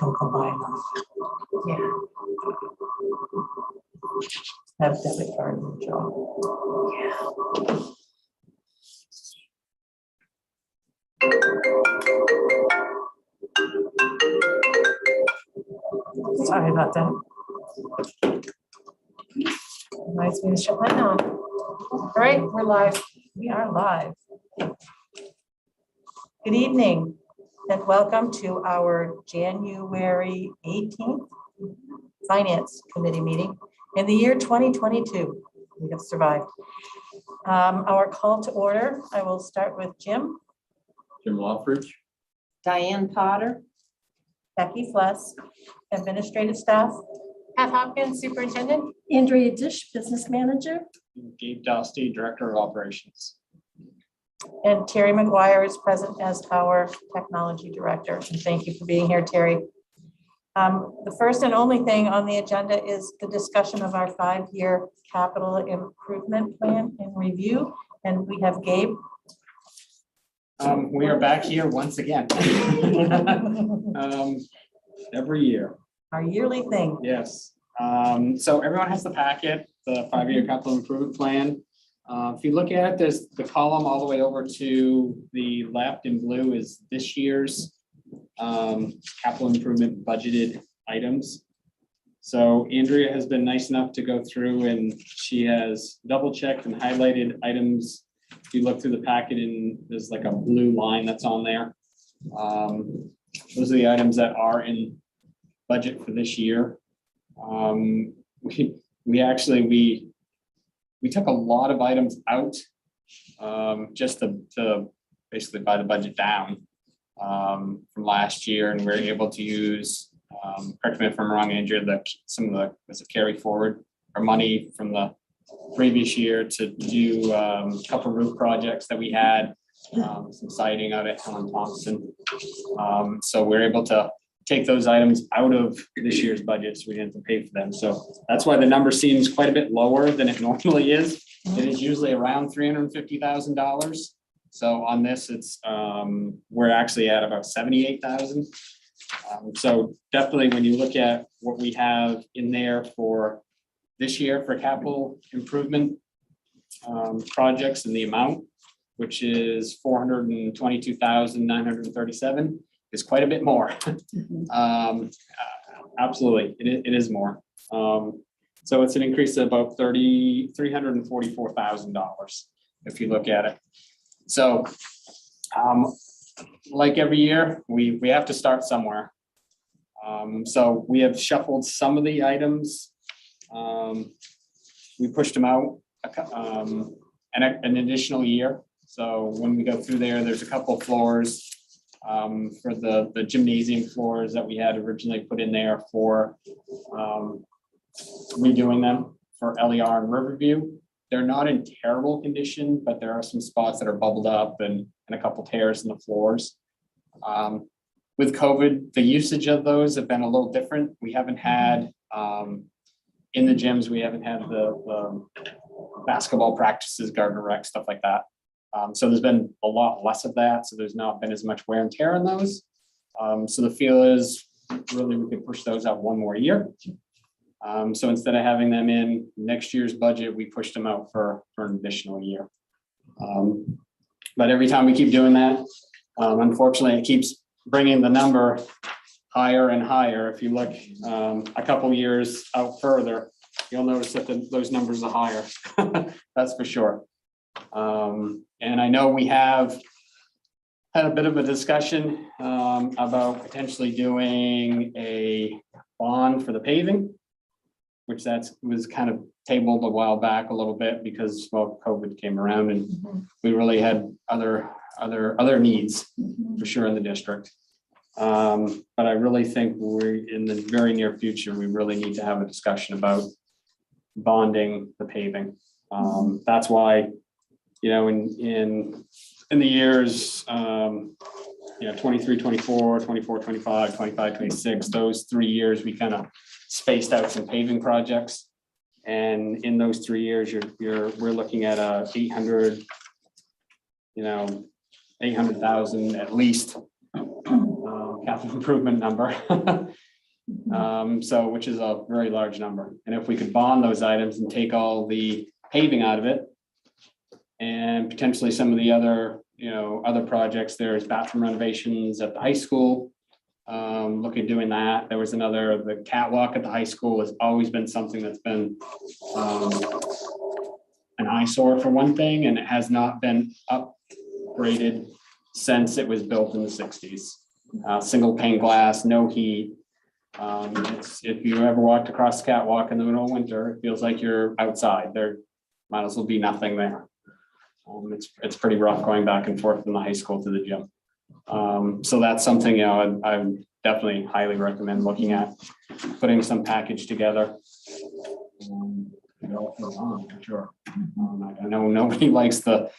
and combine them. Yeah. Have debit card and job. Yeah. Sorry about that. Reminds me to shut mine off. All right, we're live. We are live. Good evening and welcome to our January 18th Finance Committee meeting in the year 2022. We have survived. Our call to order, I will start with Jim Lawfridge. Diane Potter. Becky Fless, administrative staff, Pat Hopkins, Superintendent. Andrea Dish, Business Manager. Gabe Dostey, Director of Operations. and Terry McGuire is present as our technology director. And thank you for being here, Terry. The first and only thing on the agenda is the discussion of our 5-year capital improvement plan and review. And we have Gabe. We are back here once again. Every year. Our yearly thing. Yes. So everyone has the packet, the 5-year capital improvement plan. If you look at it, there's the column all the way over to the left in blue is this year's capital improvement budgeted items. So Andrea has been nice enough to go through and she has double checked and highlighted items. If you look through the packet and there's like a blue line that's on there. Those are the items that are in budget for this year. We took a lot of items out just to basically buy the budget down from last year, and we're able to use, correct me if I'm wrong, Andrea, was it carry forward our money from the previous year to do a couple roof projects that we had, some siding out at Helen Thompson. So we're able to take those items out of this year's budget, so we didn't have to pay for them. So that's why the number seems quite a bit lower than it normally is. It is usually around $350,000. So on this, it's we're actually at about 78,000. So definitely when you look at what we have in there for this year for capital improvement projects and the amount, which is 422,937, is quite a bit more. Absolutely, it is more. So it's an increase of about $344,000 if you look at it. So like every year, we have to start somewhere. So we have shuffled some of the items. We pushed them out an additional year. So when we go through there, there's a couple of floors for the gymnasium floors that we had originally put in there for redoing them for LER and Riverview. They're not in terrible condition, but there are some spots that are bubbled up and a couple tears in the floors. With COVID, the usage of those have been a little different. We haven't had in the gyms, we haven't had the basketball practices, garden rec, stuff like that. So there's been a lot less of that. So there's not been as much wear and tear on those. So the feel is really we could push those out one more year. So instead of having them in next year's budget, we pushed them out for an additional year. But every time we keep doing that, unfortunately, it keeps bringing the number higher and higher. If you look a couple years out further, you'll notice that those numbers are higher. That's for sure. And I know we have had a bit of a discussion about potentially doing a bond for the paving, which was kind of tabled a while back a little bit because, well, COVID came around and we really had other needs for sure in the district. But I really think we're in the very near future, we really need to have a discussion about bonding the paving. That's why, in the years, 23, 24, 24, 25, 25, 26, those 3 years, we kind of spaced out some paving projects. And in those 3 years, we're looking at 800,000 at least capital capital improvement number. So, which is a very large number. And if we could bond those items and take all the paving out of it and potentially some of the other, other projects, there's bathroom renovations at the high school. Looking at doing that. There was the catwalk at the high school has always been something that's been an eyesore for one thing, and it has not been upgraded since it was built in the 60s. Single pane glass, no heat. If you ever walked across the catwalk in the middle of winter, it feels like you're outside. There might as well be nothing there. It's pretty rough going back and forth from the high school to the gym. So that's something, I would definitely highly recommend looking at, putting some package together. For sure. I know nobody likes the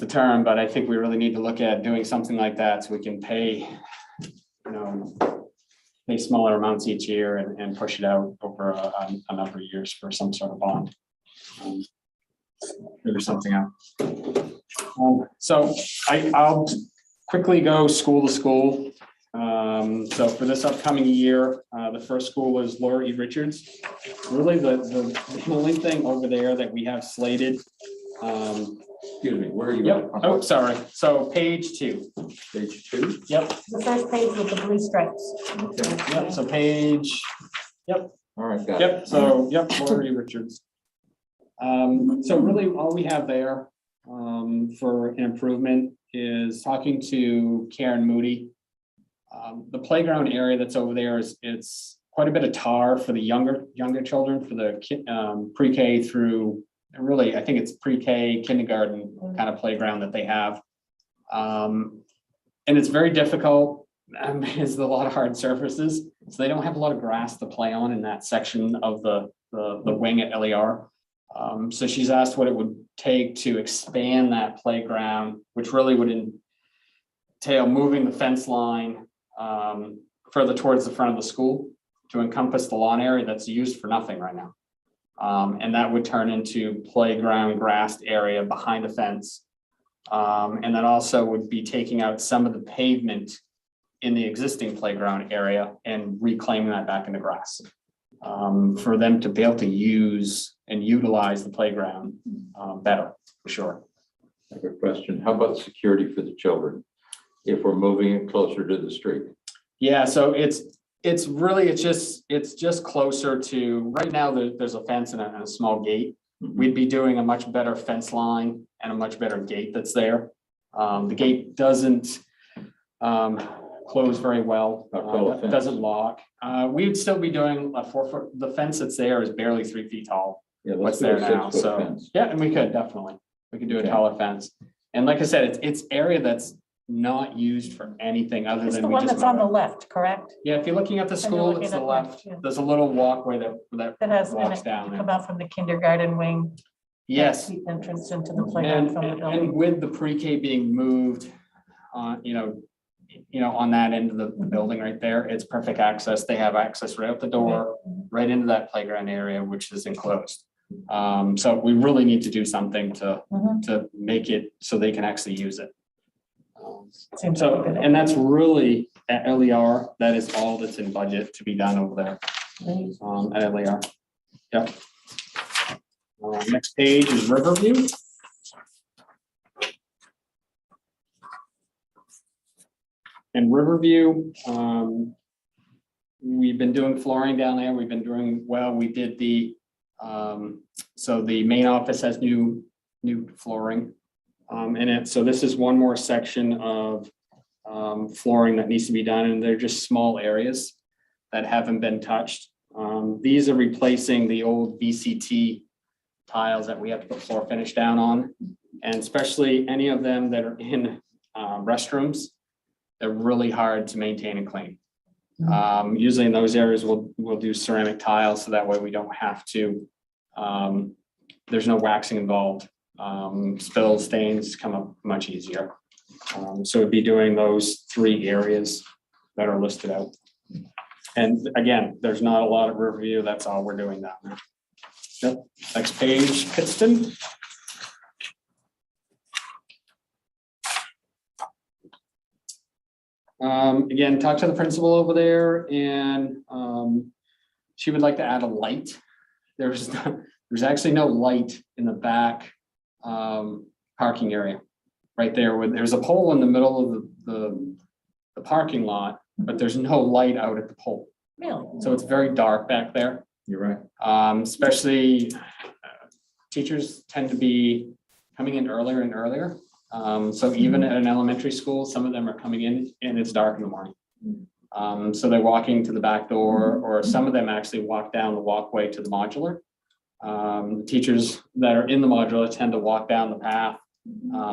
term, but I think we really need to look at doing something like that so we can pay, pay smaller amounts each year and push it out over a number of years for some sort of bond. Figure something out. So I'll quickly go school to school. So for this upcoming year, the first school is Larr Richards. Really the only thing over there that we have slated. Excuse me, where are you? Yep. Oh, sorry. So page 2. Page 2? Yep. The first page with the blue stripes. Okay. Yep. So page. Yep. All right, got it. Yep. So Larr Richards. So really all we have there for an improvement is talking to Karen Moody. The playground area that's over there it's quite a bit of tar for the younger children, for the pre-K through really, I think it's pre-K kindergarten kind of playground that they have. And it's very difficult. It's a lot of hard surfaces, so they don't have a lot of grass to play on in that section of the wing at LER. So she's asked what it would take to expand that playground, which really would entail moving the fence line further towards the front of the school to encompass the lawn area that's used for nothing right now. And that would turn into playground grassed area behind the fence. And that also would be taking out some of the pavement in the existing playground area and reclaiming that back into grass. For them to be able to use and utilize the playground better, for sure. I have a question. How about security for the children? If we're moving it closer to the street? Yeah, so it's just closer to, right now there's a fence and a small gate. We'd be doing a much better fence line and a much better gate that's there. The gate doesn't close very well, doesn't lock. We'd still be doing a 4-foot, the fence that's there is barely 3 feet tall. Yeah, What's let's do there a now, 6-foot so, fence. yeah, and we could do a Okay. taller fence. And like I said, it's area that's not used for anything other It's than. the we one just that's on the mow it. left, correct? Yeah, if you're looking at the you're school, looking it's the at left, yeah. there's a little walkway that That has, and walks it- down you there. come out from the kindergarten wing. Yes, The entrance into the playground from the and building. with the pre-K being moved, on on that end of the building right there, it's perfect access. They have access right out the door, right into that playground area, which is enclosed. So we really need to do something Mhm. to make it so they can actually use it. Seems So, like a good and that's really at LER, that is all that's in budget to be done over there, at LER. Yep. Next page is Riverview. In Riverview, we've been doing flooring down there. We've been doing well. We did so the main office has new flooring in it. So this is one more section of flooring that needs to be done, and they're just small areas that haven't been touched. These are replacing the old VCT tiles that we have to put floor finish down on, and especially any of them that are in restrooms. They're really hard to maintain and clean. Usually in those areas, we'll do ceramic tiles, so that way we don't have to, there's no waxing involved. Spills, stains come up much easier. So it'd be doing those 3 areas that are listed out. And again, there's not a lot of Riverview, that's all we're doing down there. Yep. Next page, Pittston. Again, talked to the principal over there, and she would like to add a light. There's actually no light in the back parking area. Right there, where there's a pole in the middle of the parking lot, but there's no light out at the pole. Really? So it's very dark back there. You're right. Especially teachers tend to be coming in earlier and earlier. So even at an elementary school, some of them are coming in and it's dark in the morning. So they're walking to the back door, or some of them actually walk down the walkway to the modular. The teachers that are in the modular tend to walk down the path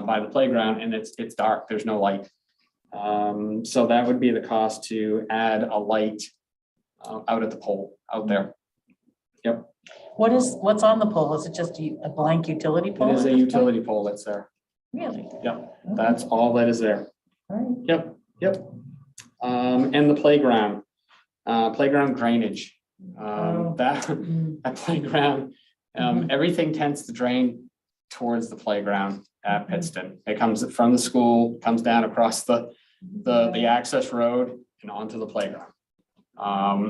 by the playground, and it's dark, there's no light. So that would be the cost to add a light out at the pole out there. Yep, What's on the pole? Is it just a blank utility it pole? is a utility pole that's there. Really? Yep, that's all that is there. All right. Yep. And the playground drainage. That playground, everything tends to drain towards the playground at Pittston. It comes from the school, comes down across the access road and onto the playground.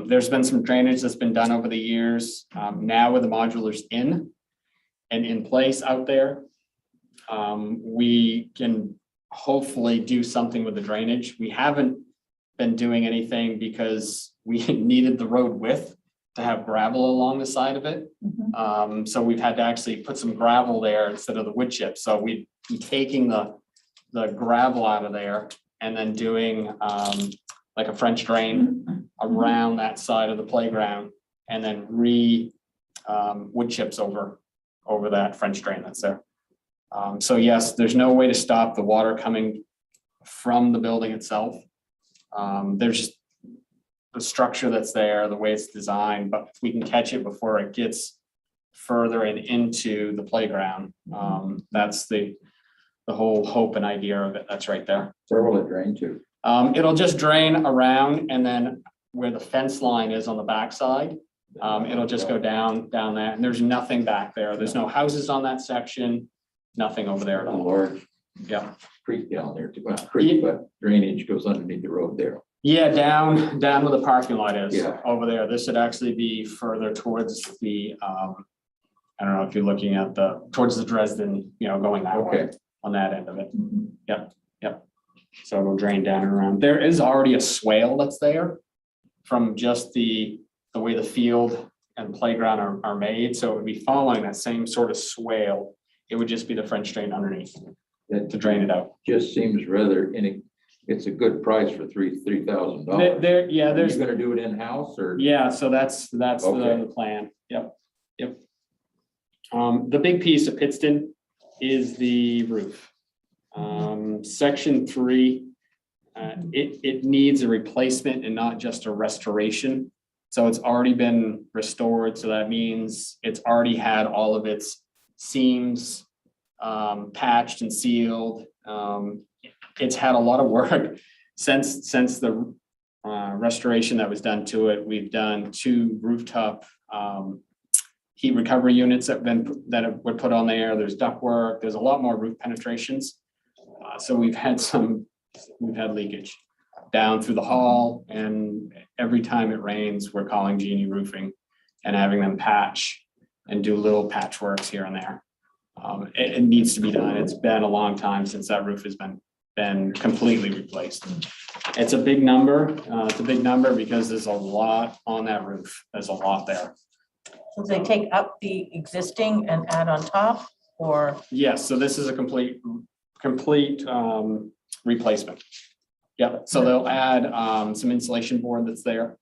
There's been some drainage that's been done over the years. Now with the modulars in place out there, we can hopefully do something with the drainage. We haven't been doing anything because we needed the road width to have gravel along the side of it. So we've had to actually put some gravel there instead of the wood chip. So we'd be taking the gravel out of there and then doing like a French drain around that side of the playground, and then wood chips over that French drain that's there. So yes, there's no way to stop the water coming from the building itself. There's just the structure that's there, the way it's designed, but if we can catch it before it gets further and into the playground, that's the whole hope and idea of it. That's right there. Where will it drain to? It'll just drain around, and then where the fence line is on the backside, it'll just go down that, and there's nothing back there. There's no houses on that section, nothing over there at A all. large Yeah. creek down there, not creek, but drainage goes underneath the road there. Yeah, down where the parking lot is. Yeah. Over there. This would actually be further towards the, I don't know if you're looking at towards the Dresden, going that way Okay. on that end of it. Yep. So it'll drain down and around. There is already a swale that's there from just the way the field and playground are made. So it would be following that same sort of swale. It would just be the French drain underneath That to drain it out. just seems rather, it's a good price for $3,000. There, yeah, Are there's. you gonna do it in-house or? Yeah, so that's Okay. the plan. Yep. The big piece of Pittston is the roof. Section 3, it needs a replacement and not just a restoration. So it's already been restored. So that means it's already had all of its seams patched and sealed. It's had a lot of work since the restoration that was done to it. We've done 2 rooftop heat recovery units that were put on there. There's ductwork. There's a lot more roof penetrations. So we've had leakage down through the hall, and every time it rains, we're calling Genie Roofing and having them patch and do little patchworks here and there. It needs to be done. It's been a long time since that roof has been completely replaced. It's a big number. It's a big number because there's a lot on that roof. There's a lot there. So they take up the existing and add on top, or? Yes, so this is a complete replacement. Yeah, so they'll add some insulation board that's there.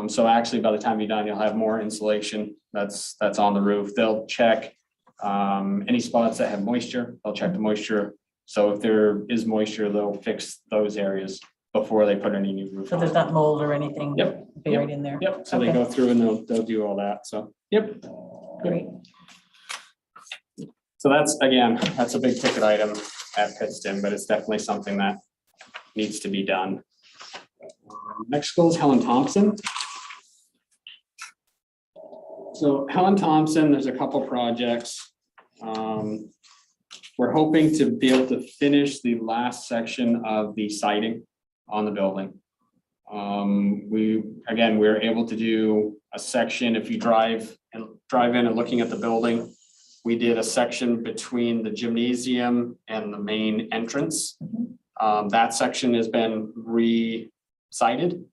So actually, by the time you're done, you'll have more insulation that's on the roof. They'll check any spots that have moisture. They'll check the moisture. So if there is moisture, they'll fix those areas before they put any new roof So on. there's not mold or anything Yep. buried in there? Yep, so they Okay. go through and they'll do all that. So, yep. Great. So that's a big ticket item at Pittston, but it's definitely something that needs to be done. Next school is Helen Thompson. So Helen Thompson, there's a couple projects. We're hoping to be able to finish the last section of the siding on the building. We're able to do a section, if you drive in and looking at the building, we did a section between the gymnasium and the main entrance. That section has been re-sided.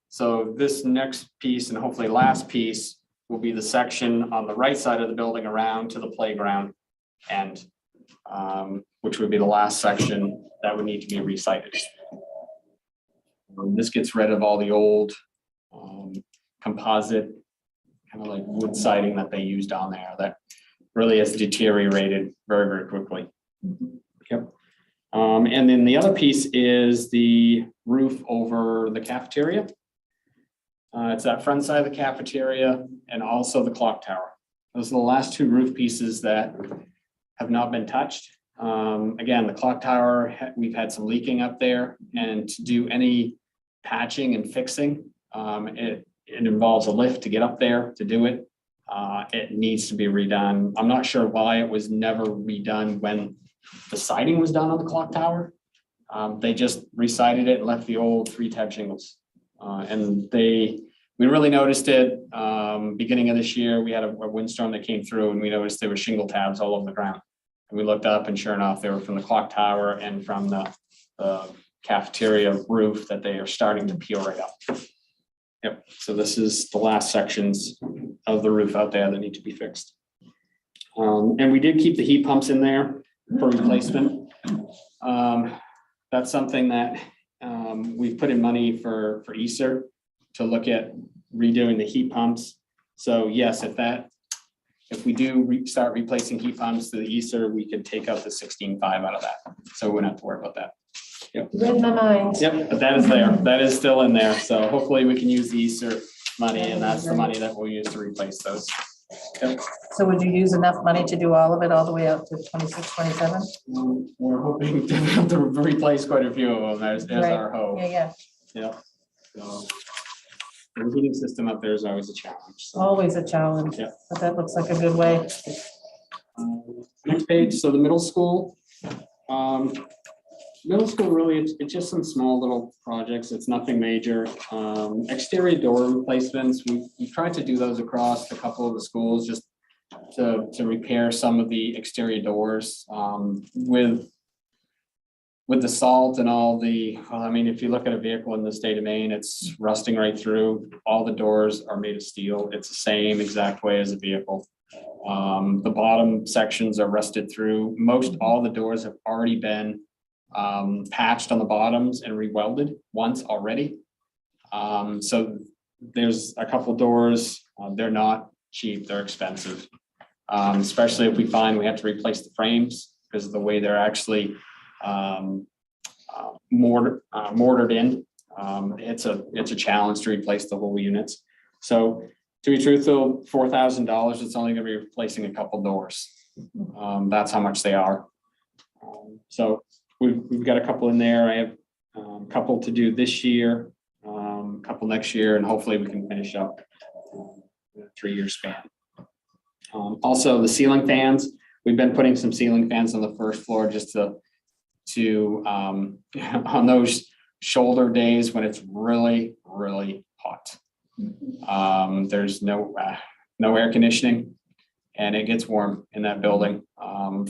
So this next piece and hopefully last piece will be the section on the right side of the building around to the playground end, which would be the last section that would need to be re-sided. This gets rid of all the old composite, kind of like wood siding that they used on there that really has deteriorated very, very quickly. Yep. And then the other piece is the roof over the cafeteria. It's that front side of the cafeteria and also the clock tower. Those are the last two roof pieces that have not been touched. Again, the clock tower, we've had some leaking up there, and to do any patching and fixing, it involves a lift to get up there to do it. It needs to be redone. I'm not sure why it was never redone when the siding was done on the clock tower. They just re-sided it and left the old 3-tab shingles. And we really noticed it beginning of this year. We had a windstorm that came through, and we noticed there were shingle tabs all over the ground. And we looked up, and sure enough, they were from the clock tower and from the cafeteria roof that they are starting to peel right up. Yep, so this is the last sections of the roof out there that need to be fixed. And we did keep the heat pumps in there for replacement. That's something that we've put in money for Easter to look at redoing the heat pumps. So yes, if we do start replacing heat pumps to the Easter, we could take out the 16.5 out of that. So we wouldn't have to worry about that. Yep. Read my mind. Yep, but that is there. That is still in there. So hopefully we can use the Easter money, and that's the money that we'll use to replace those. Yep. So would you use enough money to do all of it all the way out to 26, 27? We're hoping to replace quite a few of them. There's Right. our hope. Yeah. Yep. So the heating system up there is always a challenge. So, Always a challenge, Yeah. but that looks like a good way. next page. So the middle school. Middle school, really, it's just some small little projects. It's nothing major. Exterior door replacements, we tried to do those across a couple of the schools just to repair some of the exterior doors. With the salt and all the, I mean, if you look at a vehicle in the state of Maine, it's rusting right through. All the doors are made of steel. It's the same exact way as a vehicle. The bottom sections are rusted through. Most all the doors have already been patched on the bottoms and re-welded once already. So there's a couple doors, they're not cheap, they're expensive. Especially if we find we have to replace the frames because of the way they're actually mortared in. It's a challenge to replace the whole units. So to be truthful, $4,000, it's only gonna be replacing a couple doors. That's how much they are. So we've got a couple in there. I have a couple to do this year, a couple next year, and hopefully we can finish up a 3-year span. Also, the ceiling fans, we've been putting some ceiling fans on the first floor just to on those shoulder days when it's really, really hot. There's no air conditioning and it gets warm in that building.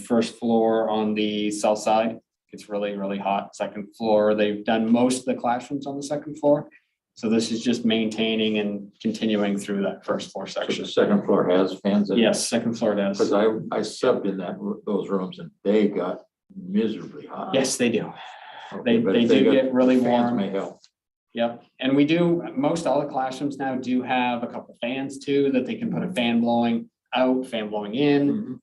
First floor on the south side, it's really, really hot. Second floor, they've done most of the classrooms on the second floor. So this is just maintaining and continuing through that first floor So section. the second floor has fans in it? Yes, second floor does. Because I subbed in those rooms and they got miserably hot. Yes, they do. Okay, but they if do got- get really fans warm. may help. Yep, and we do, most all the classrooms now do have a couple fans too, that they can put a fan blowing out, fan blowing in,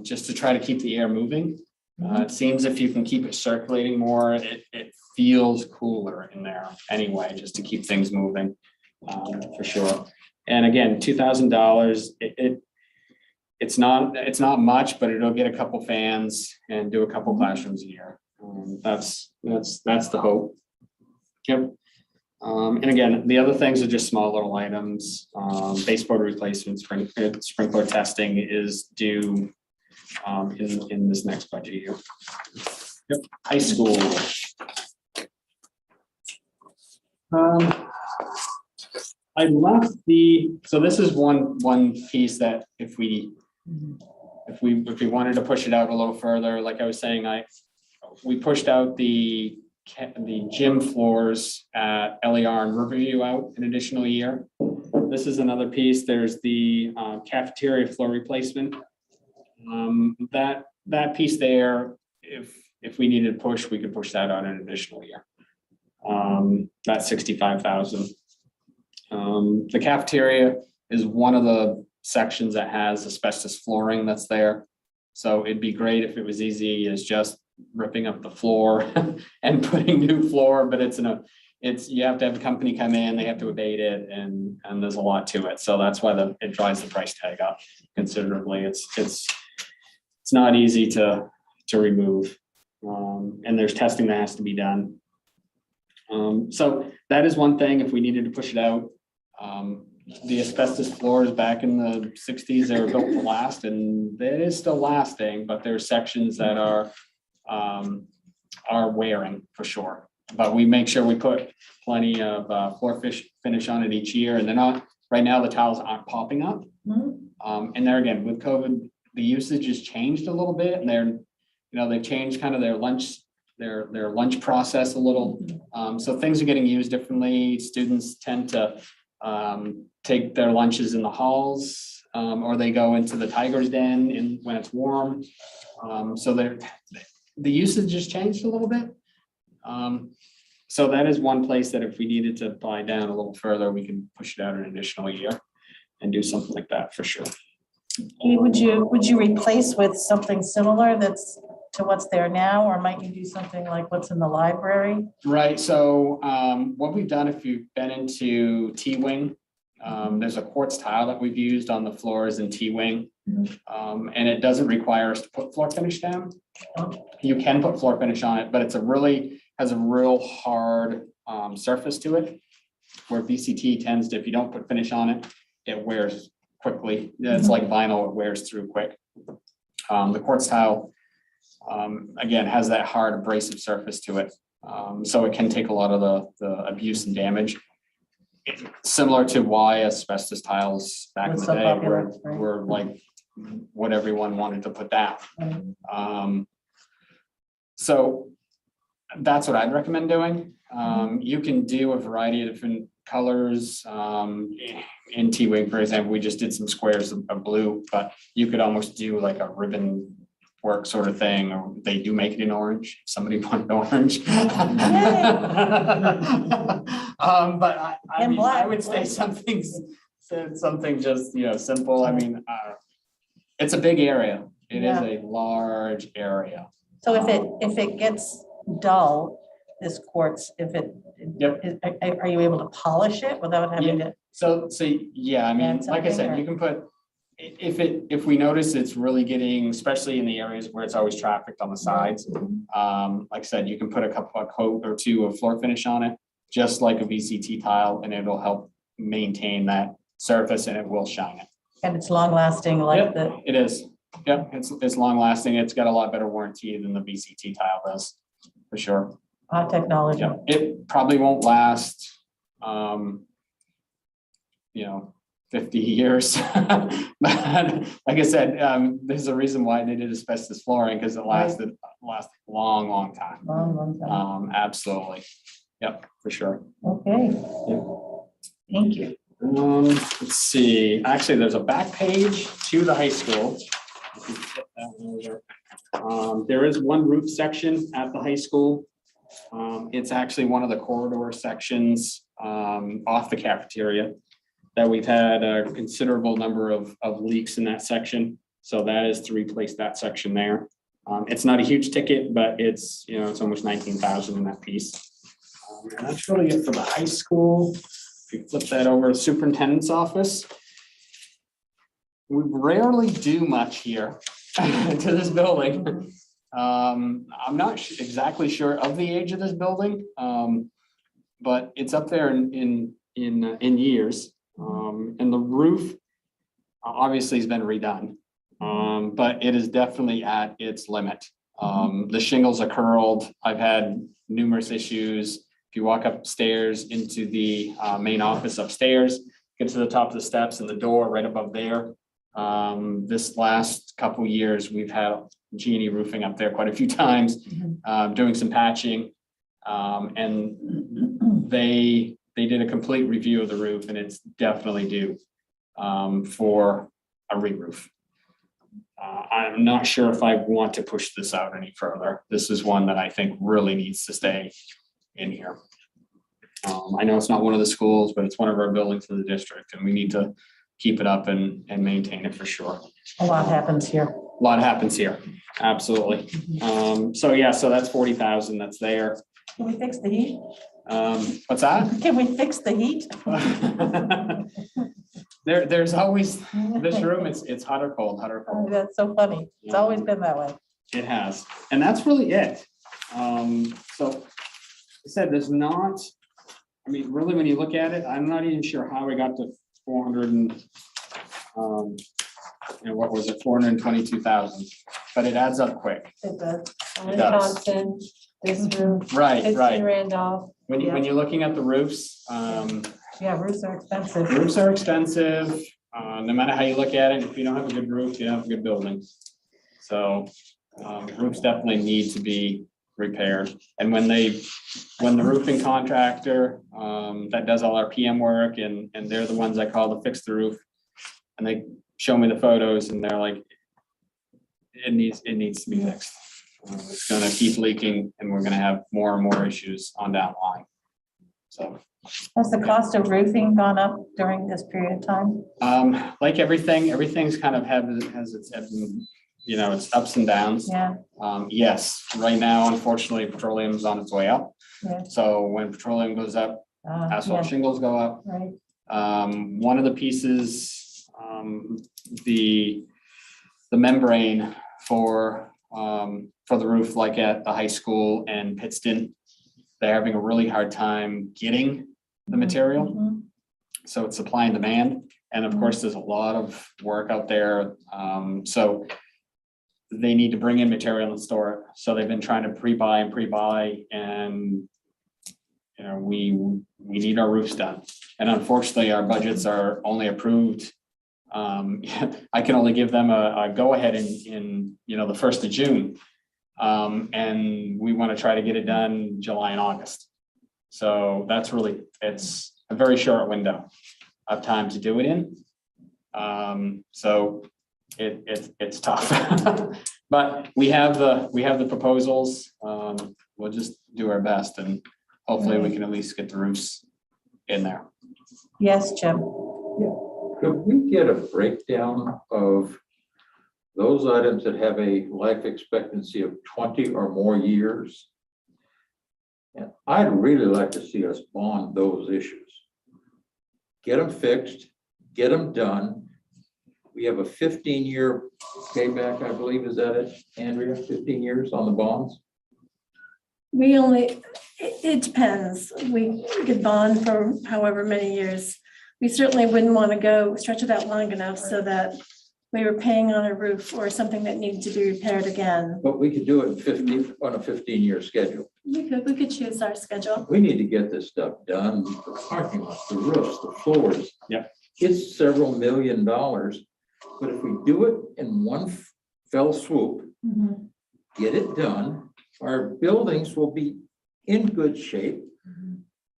just to try to keep the air moving. It seems if you can keep it circulating more, it feels cooler in there anyway, just to keep things moving, for sure. And again, $2,000, it's not much, but it'll get a couple fans and do a couple classrooms a year. That's the hope. Yep. And again, the other things are just small little items. Baseboard replacement, sprinkler testing is due in this next budget year. Yep. High school. I left so this is one piece that if we wanted to push it out a little further, like I was saying, we pushed out the gym floors at LER and Riverview out an additional year. This is another piece. There's the cafeteria floor replacement. That piece there, if we needed to push, we could push that out an additional year. That's $65,000. The cafeteria is one of the sections that has asbestos flooring that's there. So it'd be great if it was easy as just ripping up the floor and putting new floor, but you have to have a company come in, they have to abate it, and there's a lot to it. So that's why it drives the price tag up considerably. It's not easy to remove. And there's testing that has to be done. So that is one thing if we needed to push it out. The asbestos floors back in the 60s, they were built to last, and it is still lasting, but there are sections that are wearing for sure. But we make sure we put plenty of floor finish on it each year, and they're not, right now the tiles aren't popping up. And there again, with COVID, the usage has changed a little bit, and they've changed kind of their lunch process a little. So things are getting used differently. Students tend to take their lunches in the halls, or they go into the tiger's den when it's warm. So the usage has changed a little bit. So that is one place that if we needed to buy down a little further, we can push it out an additional year and do something like that for sure. Would you replace with something similar that's to what's there now, or might you do something like what's in the library? Right, so what we've done, if you've been into T-Wing, there's a quartz tile that we've used on the floors in T-Wing. And it doesn't require us to put floor finish down. You can put floor finish on it, but has a real hard surface to it, where VCT tends to, if you don't put finish on it, it wears quickly. It's like vinyl, it wears through quick. The quartz tile, again, has that hard abrasive surface to it. So it can take a lot of the abuse and damage. Similar to why asbestos tiles back in the day were like what everyone wanted to put down. So that's what I'd recommend doing. You can do a variety of different colors. In T-Wing, for example, we just did some squares of blue, but you could almost do like a ribbon work sort of thing, or they do make it in orange. Somebody wanted orange. But I would say something just, simple. I mean, it's a big area. It is a large area. So if it gets dull, this quartz, are you able to polish it without having to? So yeah, I mean, like I said, you can put, if we notice it's really getting, especially in the areas where it's always trafficked on the sides, like I said, you can put a coat or two of floor finish on it, just like a VCT tile, and it'll help maintain that surface, and it will shine it. And it's long lasting, like it is. Yep, it's long lasting. It's got a lot better warranty than the VCT tile does, for sure. Technology. Yeah, it probably won't last, 50 years. But like I said, there's a reason why they did asbestos flooring, because it lasted long time. Long time. Absolutely. Yep, for sure. Okay. Yep. Thank you. Let's see. Actually, there's a back page to the high school. There is one roof section at the high school. It's actually one of the corridor sections off the cafeteria that we've had a considerable number of leaks in that section. So that is to replace that section there. It's not a huge ticket, but it's almost 19,000 in that piece. And that's really it for the high school. If you flip that over to Superintendent's Office, we rarely do much here to this building. I'm not exactly sure of the age of this building, but it's up there in years. And the roof obviously has been redone, but it is definitely at its limit. The shingles are curled. I've had numerous issues. If you walk upstairs into the main office upstairs, get to the top of the steps and the door right above there. This last couple years, we've had Genie roofing up there quite a few times, doing some patching. And they did a complete review of the roof, and it's definitely due for a re-roof. I'm not sure if I want to push this out any further. This is one that I think really needs to stay in here. I know it's not one of the schools, but it's one of our buildings in the district, and we need to keep it up and maintain it for sure. A lot happens here. A lot happens here, absolutely. So yeah, so that's 40,000 that's there. Can we fix the heat? What's that? Can we fix the heat? There's always, this room, it's hot or cold, hot or Oh, cold. that's so funny. It's always been that way. It has, and that's really it. So I said, there's not, I mean, really, when you look at it, I'm not even sure how we got to 400 and, what was it, 422,000, but it adds up quick. It does. It does. Thompson, this room, Right, Pittston, right. Randolph. When you're looking at the roofs, Yeah, roofs are expensive. roofs are expensive, no matter how you look at it. If you don't have a good roof, you don't have a good building. So roofs definitely need to be repaired. And when the roofing contractor that does all our PM work, and they're the ones I call to fix the roof, and they show me the photos, and they're like, it needs to be fixed. It's gonna keep leaking, and we're gonna have more and more issues on down the line. So. Has the cost of roofing gone up during this period of time? Like everything's kind of has its ebbs and, it's ups and downs. Yeah, Yes, right now, unfortunately, petroleum's on its way up. Yeah. So when petroleum goes up, asphalt yeah, shingles go up. right. One of the pieces, the membrane for the roof, like at the high school and Pittston, they're having a really hard time getting the material. Mhm. So it's supply and demand. And of course, there's a lot of work out there. So they need to bring in material and store it. So they've been trying to pre-buy, and we need our roofs done. And unfortunately, our budgets are only approved. I can only give them a go-ahead in the 1st of June. And we want to try to get it done July and August. So that's really, it's a very short window of time to do it in. So it's tough, but we have the proposals. We'll just do our best, and hopefully we can at least get the roofs in there. Yes, Jim. Could we get a breakdown of those items that have a life expectancy of 20 or more years? And I'd really like to see us bond those issues. Get them fixed, get them done. We have a 15-year payback, I believe. Is that it, Andrea? 15 years on the bonds? It depends. We could bond for however many years. We certainly wouldn't want to stretch it out long enough so that we were paying on a roof or something that needed to be repaired again. But we could do it in on a 15-year schedule. We could choose our schedule. We need to get this stuff done. The parking lots, the roofs, the floors. Yep. It's several $1 million. But if we do it in one fell swoop, get it done, our buildings will be in good shape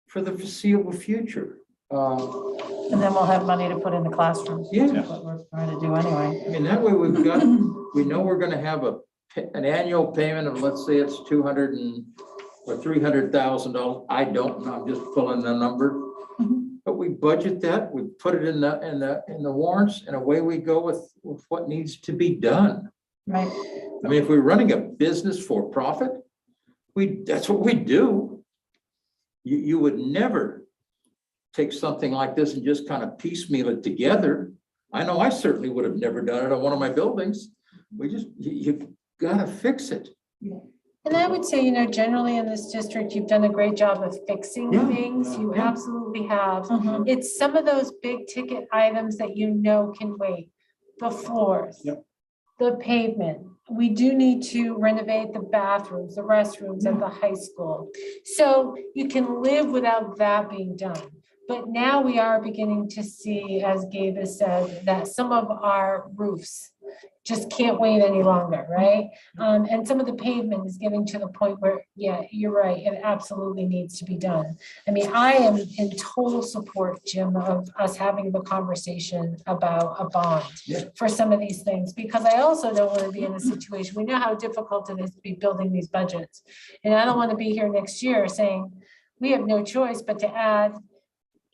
for the foreseeable future. And then we'll have money to put in the classrooms. Yeah. That's what we're trying to do anyway. I mean, that way we know we're gonna have an annual payment of, let's say it's $200,000 or $300,000. I don't know, I'm just pulling the number. But we budget that, we put it in the warrants, and away we go with what needs to be done. Right. I mean, if we're running a business for profit, that's what we do. You would never take something like this and just kind of piecemeal it together. I know I certainly would have never done it on one of my buildings. You gotta fix it. And I would say, generally in this district, you've done a great job of fixing Yeah. things. You Yeah. absolutely have. Mhm. It's some of those big ticket items that can wait. The floors. Yep. The pavement, we do need to renovate the bathrooms, the restrooms at the high school. So you can live without that being done. But now we are beginning to see, as Gabe has said, that some of our roofs just can't wait any longer, right? And some of the pavement is getting to the point where, yeah, you're right, it absolutely needs to be done. I mean, I am in total support, Jim, of us having the conversation about a bond for some of these things, because I also don't want to be in a situation, we know how difficult it is to be building these budgets. And I don't want to be here next year saying, we have no choice but to add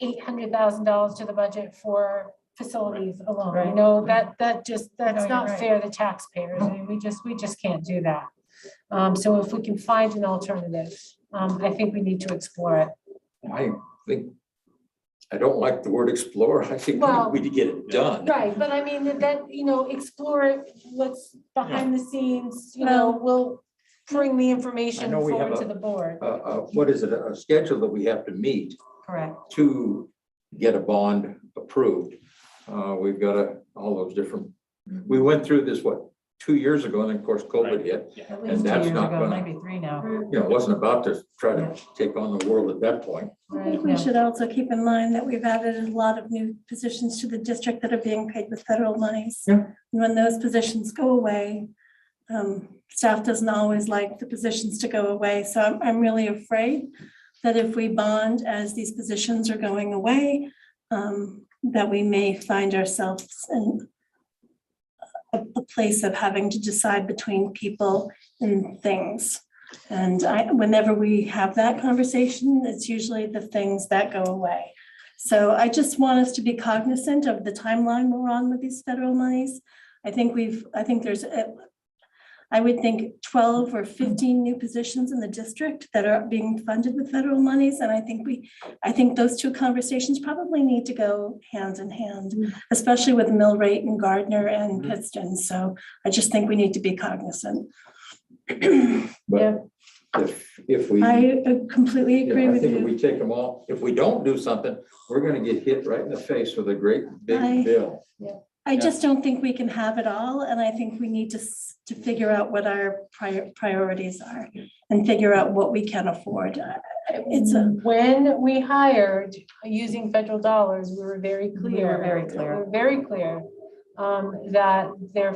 $800,000 to the budget for facilities alone. You know, that's you're not right. fair to taxpayers. I mean, we just can't do that. So if we can find an alternative, I think we need to explore it. I think, I don't like the word explore. I think Well, we need to get it done. Right, but I mean, explore what's behind the scenes, we'll bring the information know we have forward to a- the board. What is it, a schedule that we have to meet Correct. to get a bond approved? We've got all those different, we went through this, 2 years ago, and then of course COVID hit. At And least 2 that's years not ago, gonna- maybe 3 now. It wasn't about to try to take on the world at that point. I think we should also keep in mind that we've added a lot of new positions to the district that are being paid with federal monies. Yeah. And when those positions go away, staff doesn't always like the positions to go away. So I'm really afraid that if we bond as these positions are going away, that we may find ourselves in a place of having to decide between people and things. And whenever we have that conversation, it's usually the things that go away. So I just want us to be cognizant of the timeline we're on with these federal monies. I think there's, I would think 12 or 15 new positions in the district that are being funded with federal monies. And I think those two conversations probably need to go hand in hand, especially with mill rate and Gardner and Pittston. So I just think we need to be cognizant. But if we, I completely agree I with think if we you. take them all, if we don't do something, we're gonna get hit right in the face with a great big I- bill. I just don't think we can have it all. And I think we need to figure out what our priorities are and figure out what we can afford. When we hired using federal dollars, we were very clear. were very clear. We were very clear that they're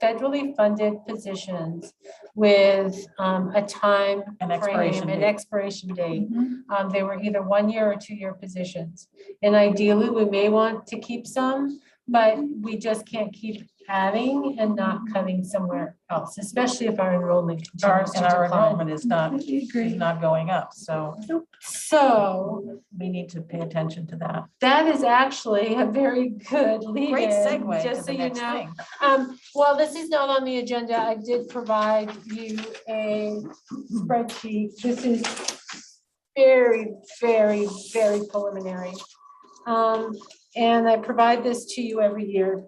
federally funded positions with a time An expiration frame, an date. expiration date. They were either 1 year or 2 year positions. And ideally, we may want to keep some, but we just can't keep adding and not cutting somewhere else, especially if our enrollment continues to And our decline. enrollment is Completely not agree. going up, so So we need to pay attention to that. that is actually a very good lead-in. Great segue to just so the you next know. thing. While this is not on the agenda, I did provide you a spreadsheet. This is very, very, very preliminary. And I provide this to you every year.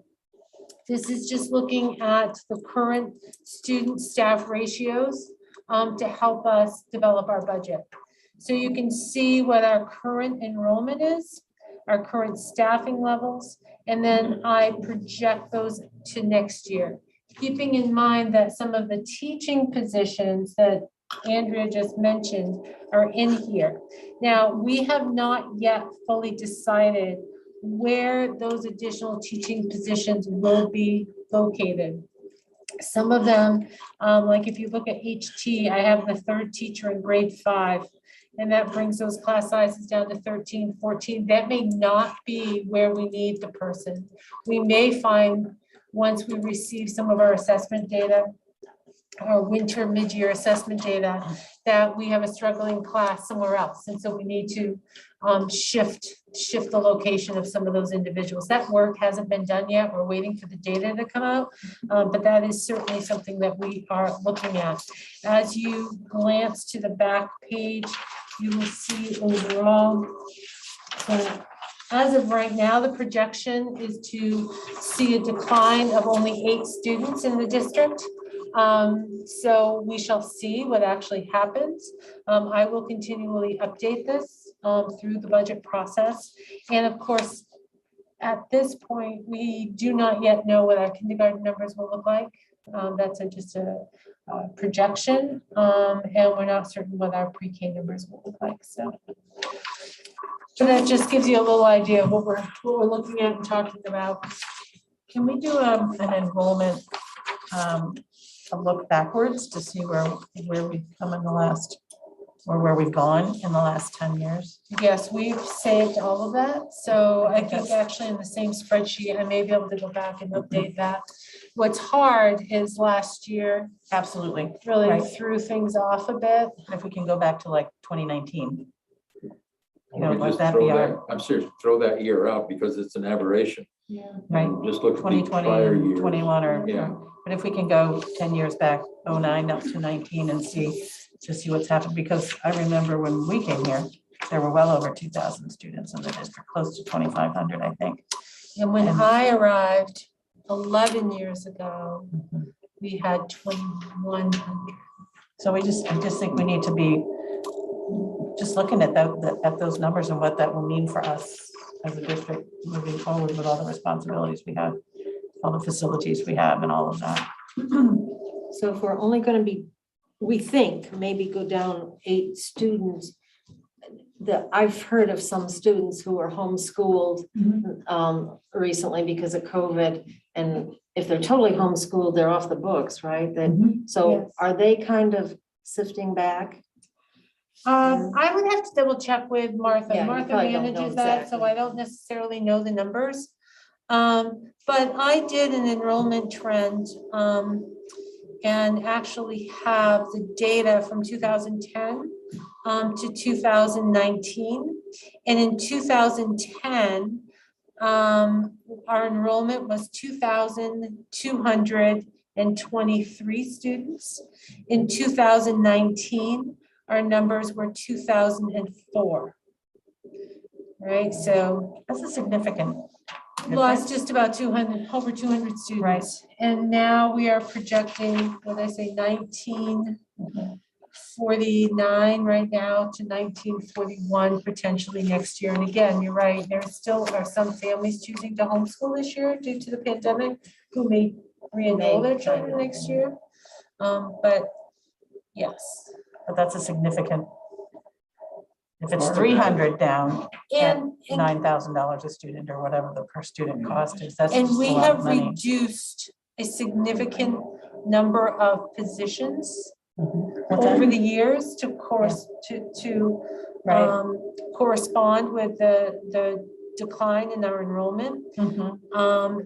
This is just looking at the current student staff ratios to help us develop our budget. So you can see what our current enrollment is, our current staffing levels, and then I project those to next year. Keeping in mind that some of the teaching positions that Andrea just mentioned are in here. Now, we have not yet fully decided where those additional teaching positions will be located. Some of them, like if you look at HT, I have the third teacher in grade 5, and that brings those class sizes down to 13, 14. That may not be where we need the person. We may find, once we receive some of our assessment data, our winter mid-year assessment data, that we have a struggling class somewhere else. And so we need to shift the location of some of those individuals. That work hasn't been done yet. We're waiting for the data to come out, but that is certainly something that we are looking at. As you glance to the back page, you will see overall. So as of right now, the projection is to see a decline of only 8 students in the district. So we shall see what actually happens. I will continually update this through the budget process. And of course, at this point, we do not yet know what our kindergarten numbers will look like. That's just a projection, and we're not certain what our pre-K numbers will look like, so. So that just gives you a little idea of what we're looking at and talking about. Can we do an enrollment, a look backwards to see where we've come in the last, or where we've gone in the last 10 years? Yes, we've saved all of that, so I think actually in the same spreadsheet, I may be able to go back and update that. What's hard is last year Absolutely. really Right. threw things off a bit. If we can go back to like 2019. You know, We let just that throw be that, our, I'm serious, throw that year out because it's an aberration. Yeah. right, And just look at the 2020, prior years. 21, or, Yeah. but if we can go 10 years back, 09 up to 19 and see what's happened, because I remember when we came here, there were well over 2,000 students in the district, close to 2,500, I think. And when And- I arrived 11 years ago, we had 2,100. So I just think we need to be just looking at at those numbers and what that will mean for us as a district moving forward with all the responsibilities we have, all the facilities we have and all of that. So if we're only gonna be, we think, maybe go down 8 students. I've heard of some students who were homeschooled recently because of COVID. And if they're totally homeschooled, they're off the books, right? So Yes. are they kind of sifting back? I would have to double check with Martha. Yeah, you Martha probably don't know manages that, so exactly. I don't necessarily know the numbers. But I did an enrollment trend and actually have the data from 2010 to 2019. And in 2010, our enrollment was 2,223 students. In 2019, our numbers were 2,004. Right, so That's a significant. lost just about 200, over 200 students. And now we are projecting, what did I say, 1949 right now to 1941 potentially next year. And again, you're right, there still are some families choosing to homeschool this year due to the pandemic who may re-enroll their children next year. But yes, But that's a significant. If it's Part of 300 down, and $9,000 a student or whatever the per student cost is, that's And just we a lot have of money. reduced a significant number of positions What's that? over the years to Right. correspond with the decline in our enrollment. Mhm.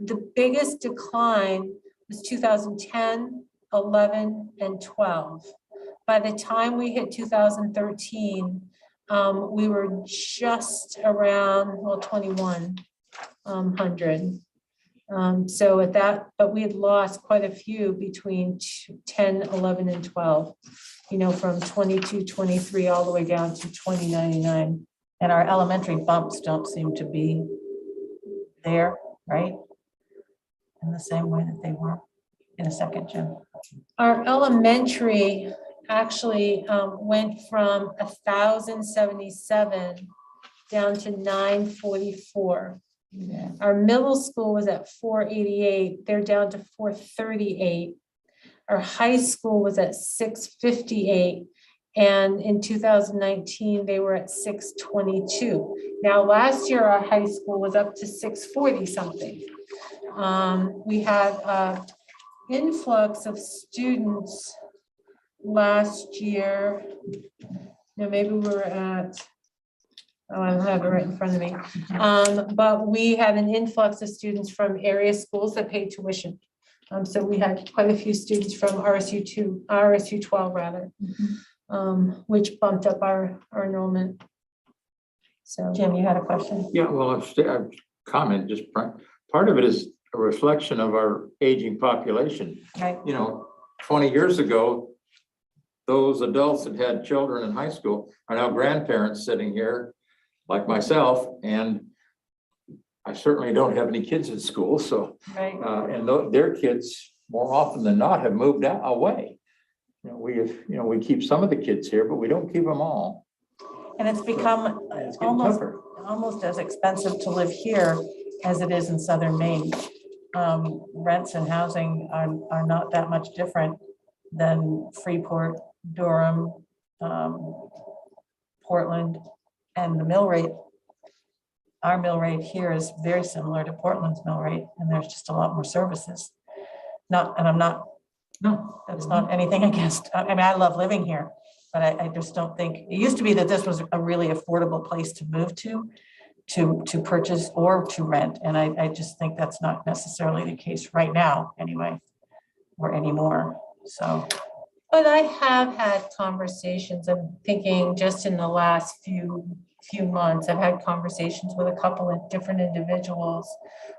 The biggest decline was 2010, 11, and 12. By the time we hit 2013, we were just around, well, 2,100. So at that, but we had lost quite a few between 10, 11, and 12, you know, from 22, 23, all the way down to 2099. And our elementary bumps don't seem to be there, right? In the same way that they were in a second, Jim. Our elementary actually went from 1,077 down to 944. Yeah. Our middle school was at 488, they're down to 438. Our high school was at 658, and in 2019, they were at 622. Now, last year, our high school was up to 640 something. We had influx of students last year. Now, maybe we were at, oh, I don't have it right in front of me. But we had an influx of students from area schools that paid tuition. So we had quite a few students from RSU 12 rather, which bumped up our enrollment. So Jim, you had a question? Yeah, well, I've comment, just part of it is a reflection of our aging population. Right. You know, 20 years ago, those adults that had children in high school are now grandparents sitting here like myself, and I certainly don't have any kids in school, so, Right. and their kids more often than not have moved out away. We keep some of the kids here, but we don't keep them all. And it's become It's getting almost tougher. almost as expensive to live here as it is in southern Maine. Rents and housing are not that much different than Freeport, Durham, Portland, and the mill rate. Our mill rate here is very similar to Portland's mill rate, and there's just a lot more services. And I'm not, no, that's not anything against, I mean, I love living here, but I just don't think, it used to be that this was a really affordable place to move to purchase or to rent. And I just think that's not necessarily the case right now, anyway, or anymore, so. But I have had conversations, I'm thinking just in the last few months, I've had conversations with a couple of different individuals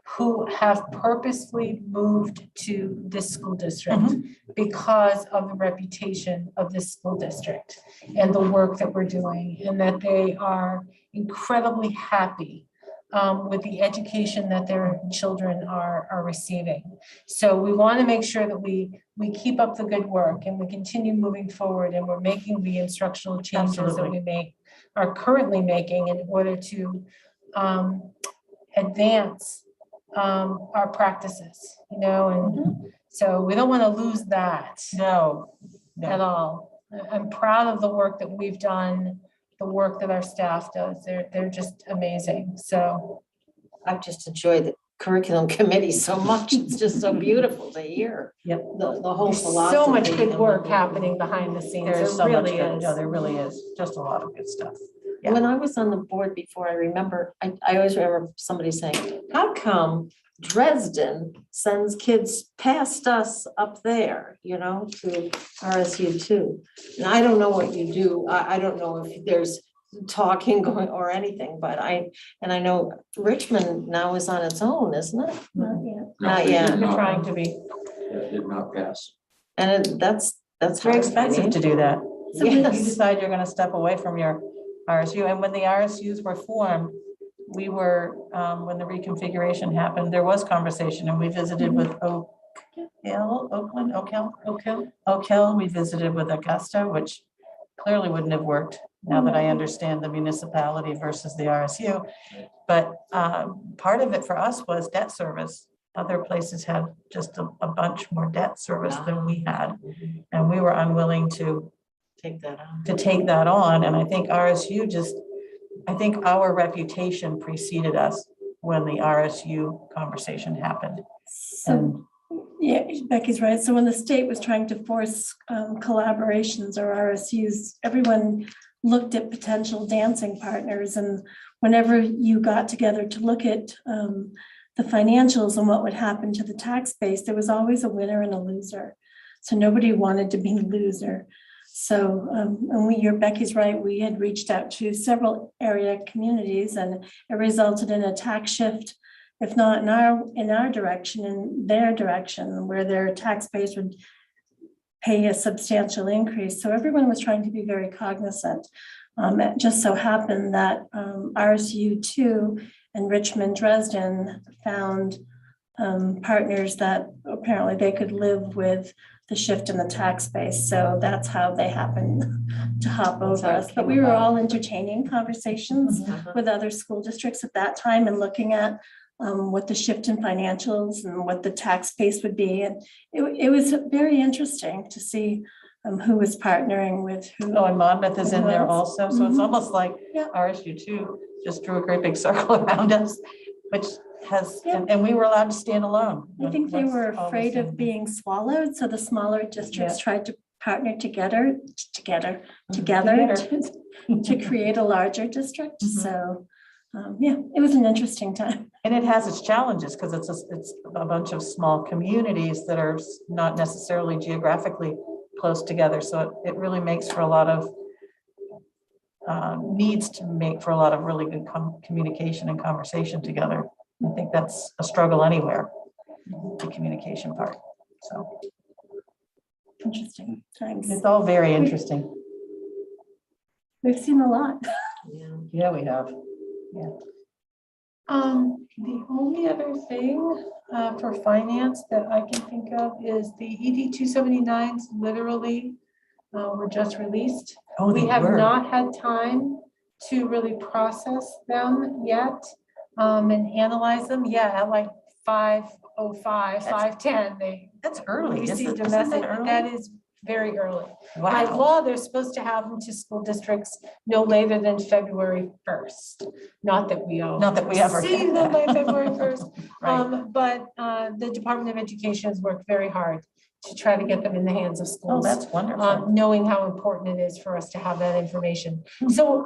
who have purposely moved to this school district because of the reputation of this school district and the work that we're doing, and that they are incredibly happy with the education that their children are receiving. So we want to make sure that we keep up the good work and we continue moving forward, and we're making the instructional changes Absolutely. that we are currently making in order to advance our practices, you know, and so we don't want to lose that No. at all. I'm proud of the work that we've done, the work that our staff does. They're just amazing. So I've just enjoyed the curriculum committee so much. It's just so beautiful to hear. Yep. The whole there's philosophy. so much good and work what- happening behind the scenes. There's There so much really good, is. no, there really is, just a lot of good stuff. Yeah. When I was on the board before, I always remember somebody saying, how come Dresden sends kids past us up there, you know, to RSU two? And I don't know what you do. I don't know if there's talking going or anything, but I know Richmond now is on its own, isn't it? Not yet. No, Not they did yet. We're not. trying to be, That did not pass. And that's it's very expensive to do that. So You Yes. decide you're gonna step away from your RSU, and when the RSUs were formed, we were, when the reconfiguration happened, there was conversation, and we visited with Oak Hill, Oak Hill, we visited with Augusta, which clearly wouldn't have worked now that I understand the municipality versus the RSU. But part of it for us was debt service. Other places had just a bunch more debt service than we had, and we were unwilling to Take that on. take that on. And I think RSU I think our reputation preceded us when the RSU conversation happened. So, And yeah, Becky's right. So when the state was trying to force collaborations or RSUs, everyone looked at potential dancing partners. And whenever you got together to look at the financials and what would happen to the tax base, there was always a winner and a loser. So nobody wanted to be a loser. So, and Becky's right, we had reached out to several area communities, and it resulted in a tax shift, if not in our direction, in their direction, where their tax base would pay a substantial increase. So everyone was trying to be very cognizant. It just so happened that RSU 2 and Richmond Dresden found partners that apparently they could live with the shift in the tax base. So that's how they happened to hop That's over how it us. But came we were about. all entertaining conversations with other school districts at that time and looking at what the shift in financials and what the tax base would be. And it was very interesting to see who was partnering with who. oh, and Monmouth is in there also, so it's Mhm. almost like Yeah. RSU 2 just drew a great big circle around us, which has, Yeah. and we were allowed to stand alone. I think they Once were all was afraid said of and being swallowed, so the smaller districts Yeah. tried to partner together Together. to create a larger district. Mhm. So, yeah, it was an interesting time. And it has its challenges because it's a bunch of small communities that are not necessarily geographically close together. So it really makes for a lot of, needs to make for a lot of really good communication and conversation together. I think that's a struggle anywhere, the communication part. So Interesting times. it's all very interesting. We've seen a lot. Yeah. Yeah, we have. The only other thing for finance that I can think of is the ED 279s literally were just released. Oh, We they have were. not had time to really process them yet. and analyze them, yeah, at like 5:05, 5:10, That's early. received a Isn't that message. early? That is very early. By Wow. law, they're supposed to have them to school districts no later than February 1st. Not that we all. Not that we ever See get them by that. February 1st. Right. But the Department of Education has worked very hard to try to get them in the hands of Oh, schools. that's wonderful. Knowing how important it is for us to have that information. So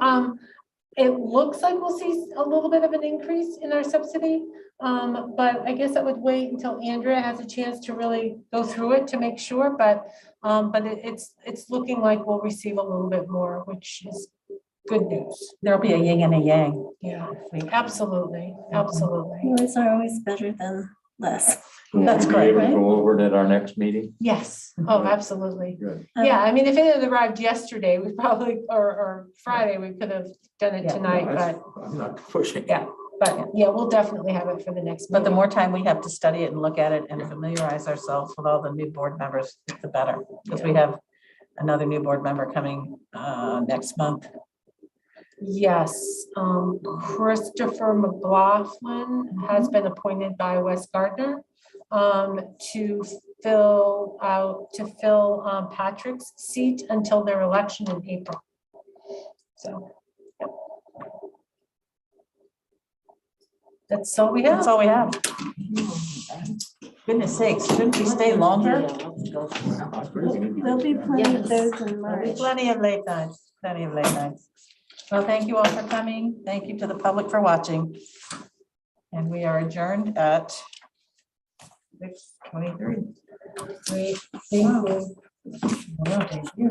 it looks like we'll see a little bit of an increase in our subsidy. But I guess I would wait until Andrea has a chance to really go through it to make sure, but it's looking like we'll receive a little bit more, which is good news. There'll be a yin and a yang. Yeah, absolutely, absolutely. Yours are always better than less. That's We'll be great, able to right? Go over it at our next meeting. Yes, oh, absolutely. Good. Yeah, I mean, if it had arrived yesterday, we probably, or Friday, we could have done it Yeah. tonight, No, but, that's- I'm not pushing. Yeah. but yeah, we'll definitely have it for the next. But the meeting. more time we have to study it and look at it and familiarize ourselves with all the new board members, the better. Because we have another new board member coming next month. Yes, Christopher McLaughlin has been appointed by Wes Gardner to fill Patrick's seat until their election in April. So. Yep. That's all we have. That's all we have. Goodness sakes, shouldn't we stay longer? There'll be plenty of those in There'll be March. plenty of late nights, plenty of late nights. Well, thank you all for coming. Thank you to the public for watching. And we are adjourned at 6:23. Great, thank you. Well, thank you.